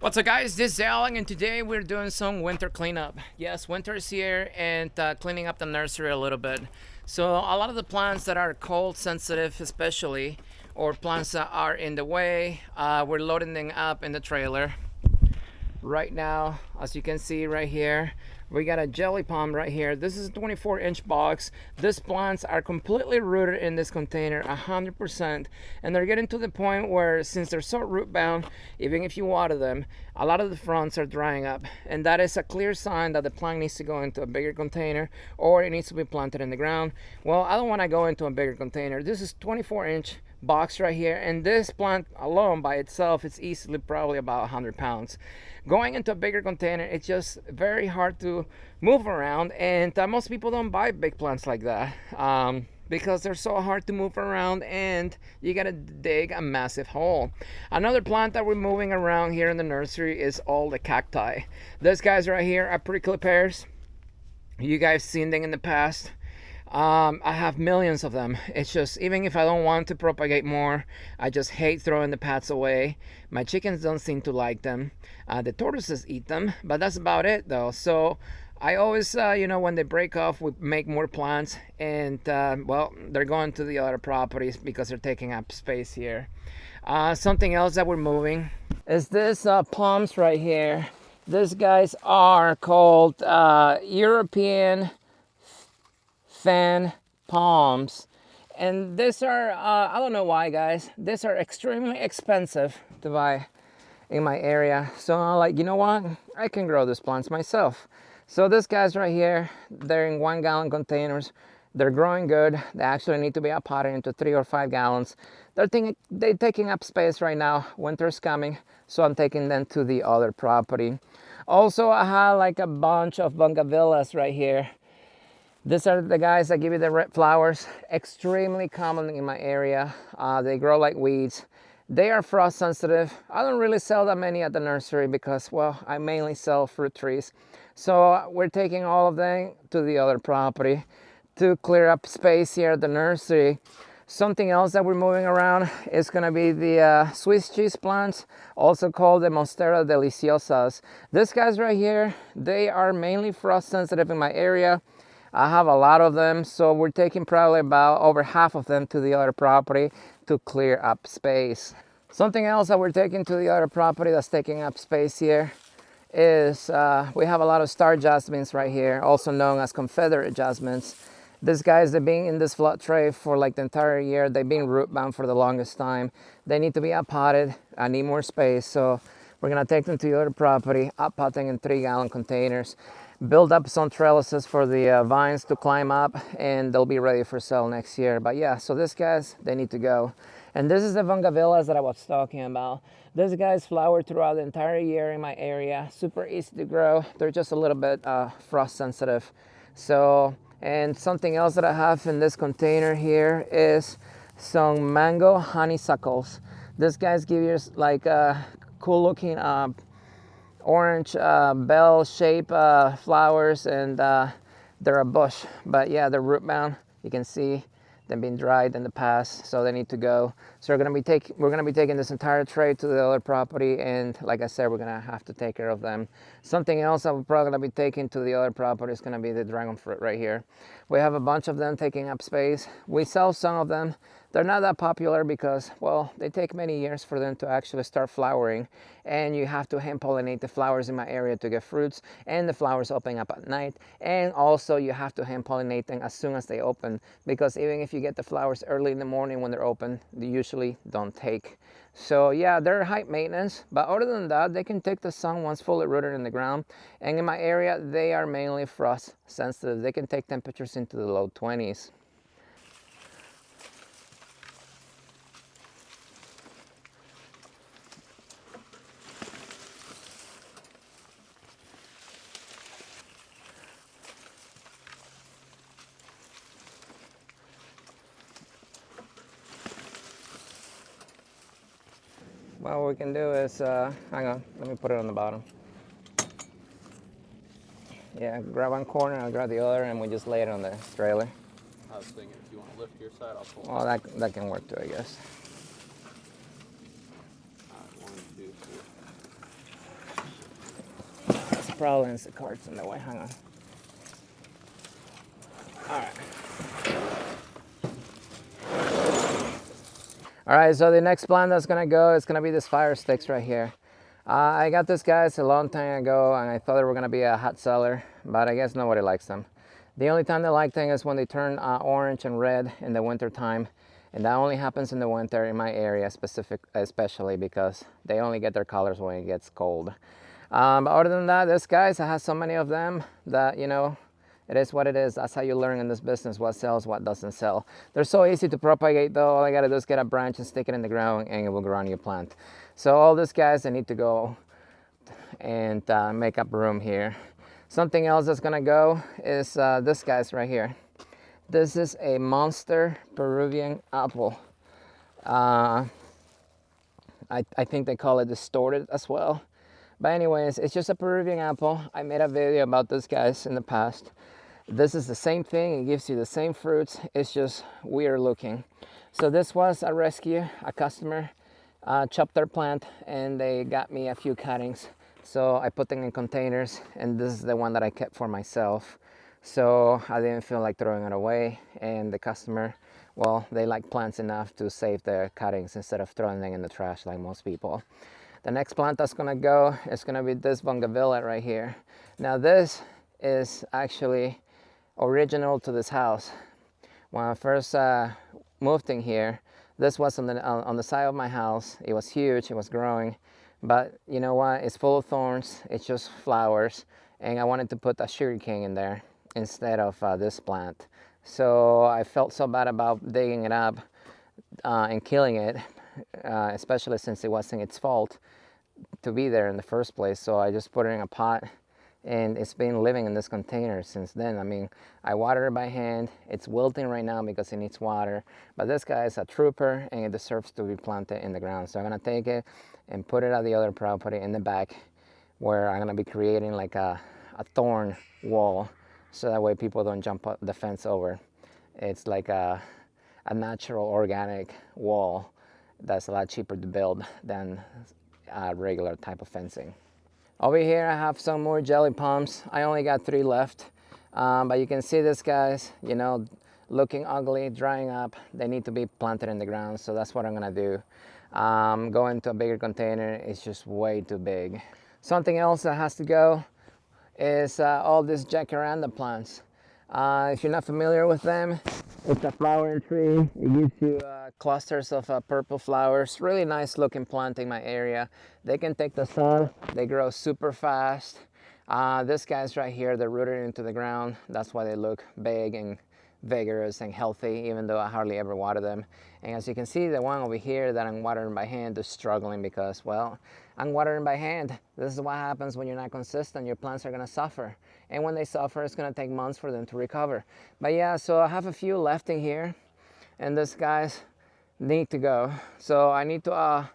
What's up, guys? This is Alan, and today we're doing some winter cleanup. Yes, winter is here, and cleaning up the nursery a little bit. So a lot of the plants that are cold sensitive, especially, or plants that are in the way, we're loading them up in the trailer. Right now, as you can see right here, we got a jelly palm right here. This is a 24-inch box. These plants are completely rooted in this container 100%, and they're getting to the point where, since they're so root bound, even if you water them, a lot of the fronds are drying up, and that is a clear sign that the plant needs to go into a bigger container or it needs to be planted in the ground. Well, I don't want to go into a bigger container. This is 24-inch box right here, and this plant alone by itself is easily probably about 100 pounds. Going into a bigger container, it's just very hard to move around, and most people don't buy big plants like that because they're so hard to move around and you gotta dig a massive hole. Another plant that we're moving around here in the nursery is all the cacti. These guys right here are prickly pears. You guys seen them in the past. I have millions of them. It's just, even if I don't want to propagate more, I just hate throwing the pads away. My chickens don't seem to like them. The tortoises eat them, but that's about it though. So I always, when they break off, we make more plants, and well, they're going to the other properties because they're taking up space here. Something else that we're moving is this palms right here. These guys are called European fan palms, and these are I don't know why, guys, these are extremely expensive to buy in my area. So I'm like, you know what, I can grow these plants myself. So these guys right here, they're in 1-gallon containers. They're growing good. They actually need to be potted into 3 or 5 gallons. They're taking up space right now. Winter's coming, so I'm taking them to the other property. Also, I have like a bunch of bungavillas right here. These are the guys that give you the red flowers, extremely common in my area. They grow like weeds. They are frost sensitive. I don't really sell that many at the nursery because, well, I mainly sell fruit trees. So we're taking all of them to the other property to clear up space here at the nursery. Something else that we're moving around is going to be the Swiss cheese plants, also called the Monstera deliciosas. These guys right here, they are mainly frost sensitive in my area. I have a lot of them, so we're taking probably about over half of them to the other property to clear up space. Something else that we're taking to the other property that's taking up space here is we have a lot of star jasmines right here, also known as Confederate jasmines. These guys, they've been in this flood tray for like the entire year. They've been root bound for the longest time. They need to be potted. I need more space, so we're gonna take them to the other property, potting in 3-gallon containers, build up some trellises for the vines to climb up, and they'll be ready for sale next year. But yeah, so these guys, they need to go. And this is the bungavillas that I was talking about. These guys flower throughout the entire year in my area. Super easy to grow. They're just a little bit frost sensitive. So, and something else that I have in this container here is some mango honeysuckles. These guys give you like a cool looking orange bell shape flowers, and they're a bush, but yeah, they're root bound. You can see them being dried in the past, so they need to go. So we're gonna be taking this entire tray to the other property, and like I said, we're gonna have to take care of them. Something else that we're probably gonna be taking to the other property is gonna be the dragon fruit right here. We have a bunch of them taking up space. We sell some of them. They're not that popular because, well, they take many years for them to actually start flowering, and you have to hand pollinate the flowers in my area to get fruits, and the flowers open up at night, and also you have to hand pollinate them as soon as they open, because even if you get the flowers early in the morning when they're open, they usually don't take. So yeah, they're high maintenance, but other than that, they can take the sun once fully rooted in the ground. And in my area, they are mainly frost sensitive. They can take temperatures into the low 20s. Well, what we can do is, hang on, let me put it on the bottom. Yeah, grab one corner, I'll grab the other, and we just lay it on the trailer. I was thinking if you want to lift your side, I'll pull. Well, that can work too, I guess. Alright, 1, 2, 3. problem is the cart's in the way. Hang on. All right. All right, so the next plant that's gonna go is gonna be this fire sticks right here. I got these guys a long time ago and I thought they were gonna be a hot seller, but I guess nobody likes them. The only time they like them is when they turn orange and red in the winter time. And that only happens in the winter in my area especially because they only get their colors when it gets cold. But other than that, this guys, I have so many of them that, you know, it is what it is. That's how you learn in this business what sells, what doesn't sell. They're so easy to propagate though. All I gotta do is get a branch and stick it in the ground and it will grow on your plant. So all these guys, they need to go and make up room here. Something else that's gonna go is this guys right here. This is a monster Peruvian apple. I think they call it distorted as well. But anyways, it's just a Peruvian apple. I made a video about this guys in the past. This is the same thing. It gives you the same fruits. It's just weird looking. So this was a rescue. A customer chopped their plant and they got me a few cuttings. So I put them in containers and this is the one that I kept for myself. So I didn't feel like throwing it away, and the customer, well, they like plants enough to save their cuttings instead of throwing them in the trash like most people. The next plant that's gonna go is gonna be this bougainvillea right here. Now this is actually original to this house. When I first moved in here, this was on the side of my house. It was huge, it was growing, but you know what? It's full of thorns, it's just flowers, and I wanted to put a sugarcane in there instead of this plant. So I felt so bad about digging it up and killing it, especially since it wasn't its fault to be there in the first place. So I just put it in a pot and it's been living in this container since then. I mean, I water it by hand. It's wilting right now because it needs water, but this guy is a trooper and it deserves to be planted in the ground. So I'm gonna take it and put it at the other property in the back where I'm gonna be creating like a thorn wall, so that way people don't jump the fence over. It's like a natural organic wall that's a lot cheaper to build than a regular type of fencing. Over here I have some more jelly palms. I only got 3 left, but you can see this guys, you know, looking ugly, drying up. They need to be planted in the ground, so that's what I'm gonna do. Going to a bigger container is just way too big. Something else that has to go is all these Jacaranda plants. If you're not familiar with them, it's a flowering tree. It gives you clusters of purple flowers. Really nice looking plant in my area. They can take the sun. They grow super fast. These guys right here, they're rooted into the ground. That's why they look big and vigorous and healthy, even though I hardly ever water them. And as you can see, the one over here that I'm watering by hand is struggling because, well, I'm watering by hand. This is what happens when you're not consistent. Your plants are gonna suffer. And when they suffer, it's gonna take months for them to recover. But yeah, so I have a few left in here and these guys need to go. So I need to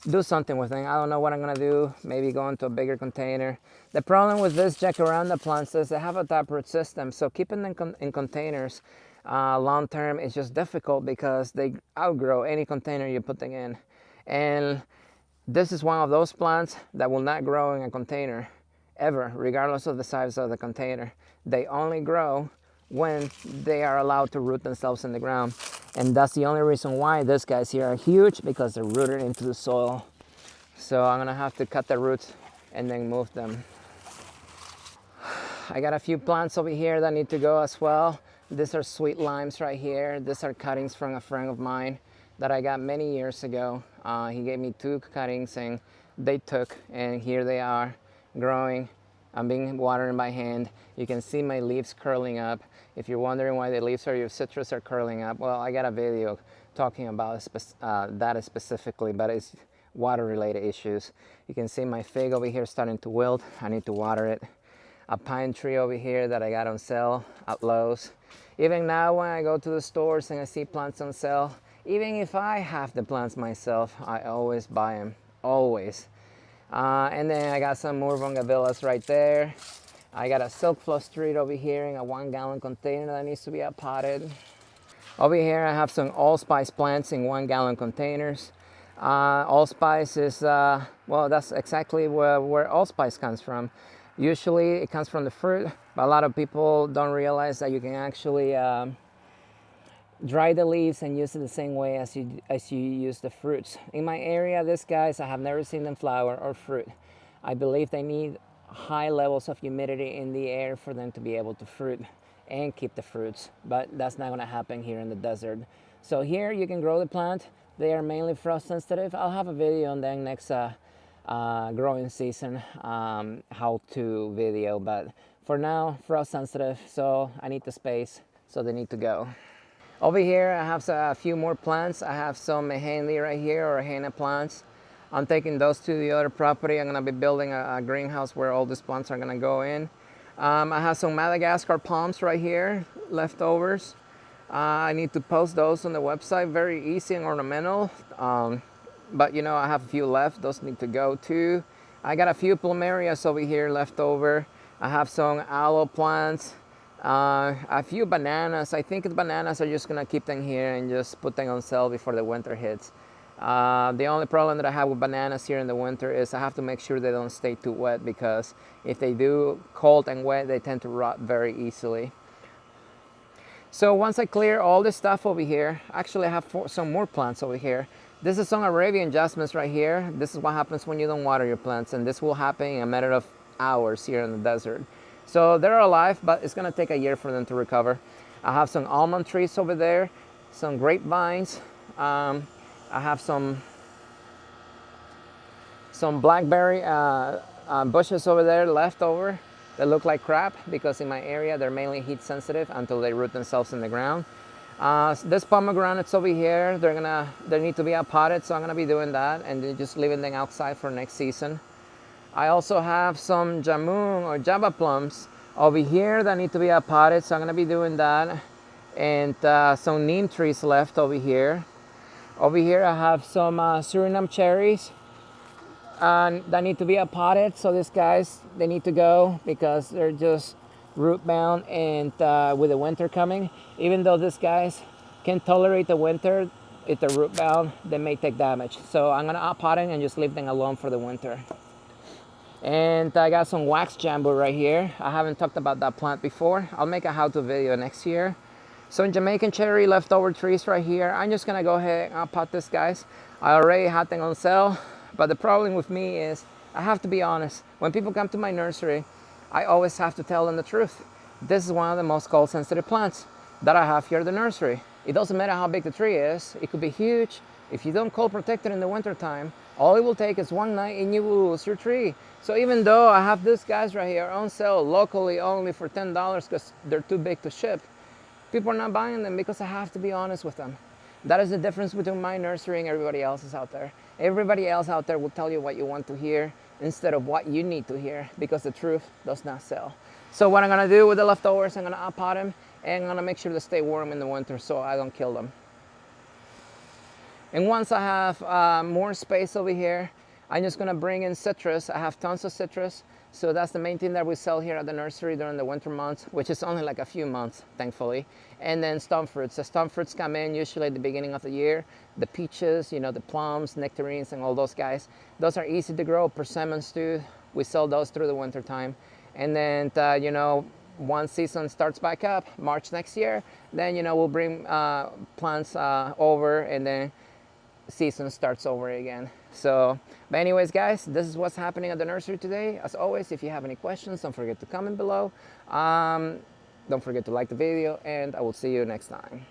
do something with them. I don't know what I'm gonna do. Maybe go into a bigger container. The problem with this Jacaranda plants is they have a taproot system. So keeping them in containers long term is just difficult because they outgrow any container you put them in. And this is one of those plants that will not grow in a container ever, regardless of the size of the container. They only grow when they are allowed to root themselves in the ground. And that's the only reason why these guys here are huge, because they're rooted into the soil. So I'm gonna have to cut the roots and then move them. I got a few plants over here that need to go as well. These are sweet limes right here. These are cuttings from a friend of mine that I got many years ago. He gave me 2 cuttings and they took, and here they are growing. I'm being watering by hand. You can see my leaves curling up. If you're wondering why the leaves of your citrus are curling up, well, I got a video talking about that specifically, but it's water related issues. You can see my fig over here starting to wilt. I need to water it. A pine tree over here that I got on sale at Lowe's. Even now when I go to the stores and I see plants on sale, even if I have the plants myself, I always buy them, always. And then I got some more bougainvilleas right there. I got a silk flow street over here in a 1-gallon container that needs to be potted. Over here I have some allspice plants in 1-gallon containers. Allspice is, well, that's exactly where allspice comes from. Usually it comes from the fruit, but a lot of people don't realize that you can actually dry the leaves and use it the same way as you use the fruits. In my area, these guys, I have never seen them flower or fruit. I believe they need high levels of humidity in the air for them to be able to fruit and keep the fruits, but that's not going to happen here in the desert. So here you can grow the plant. They are mainly frost sensitive. I'll have a video on them next growing season, how to video, but for now, frost sensitive, so I need the space, so they need to go. Over here, I have a few more plants. I have some henna right here, or henna plants. I'm taking those to the other property. I'm gonna be building a greenhouse where all these plants are gonna go in. I have some Madagascar palms right here, leftovers. I need to post those on the website. Very easy and ornamental. But you know, I have a few left. Those need to go too. I got a few plumerias over here left over. I have some aloe plants. A few bananas. I think the bananas are just gonna keep them here and just put them on sale before the winter hits. The only problem that I have with bananas here in the winter is I have to make sure they don't stay too wet, because if they do cold and wet, they tend to rot very easily. So once I clear all this stuff over here, actually I have some more plants over here. This is some Arabian jasmines right here. This is what happens when you don't water your plants, and this will happen in a matter of hours here in the desert. So they're alive, but it's gonna take a year for them to recover. I have some almond trees over there, some grapevines. I have some blackberry bushes over there left over that look like crap, because in my area they're mainly heat sensitive until they root themselves in the ground. This pomegranates over here, they need to be potted, so I'm gonna be doing that and then just leaving them outside for next season. I also have some jamun or java plums over here that need to be potted, so I'm gonna be doing that. And some neem trees left over here. Over here I have some Suriname cherries that need to be potted. So these guys, they need to go because they're just root bound, and with the winter coming, even though these guys can tolerate the winter, if they're root bound, they may take damage. So I'm gonna pot them and just leave them alone for the winter. And I got some wax jambu right here. I haven't talked about that plant before. I'll make a how-to video next year. Some Jamaican cherry leftover trees right here. I'm just gonna go ahead and pot these guys. I already had them on sale, but the problem with me is I have to be honest. When people come to my nursery, I always have to tell them the truth. This is one of the most cold sensitive plants that I have here at the nursery. It doesn't matter how big the tree is. It could be huge. If you don't cold protect it in the winter time, all it will take is one night and you will lose your tree. So even though I have these guys right here on sale locally only for $10 because they're too big to ship, people are not buying them because I have to be honest with them. That is the difference between my nursery and everybody else's out there. Everybody else out there will tell you what you want to hear instead of what you need to hear, because the truth does not sell. So what I'm gonna do with the leftovers, I'm gonna pot them and I'm gonna make sure they stay warm in the winter so I don't kill them. And once I have more space over here, I'm just gonna bring in citrus. I have tons of citrus. So that's the main thing that we sell here at the nursery during the winter months, which is only like a few months, thankfully. And then stone fruits. The stone fruits come in usually at the beginning of the year. The peaches, you know, the plums, nectarines, and all those guys. Those are easy to grow. Persimmons too. We sell those through the winter time. And then, you know, once season starts back up, March next year, then, you know, we'll bring plants over, and then season starts over again. So, but anyways, guys, this is what's happening at the nursery today. As always, if you have any questions, don't forget to comment below. Don't forget to like the video, and I will see you next time.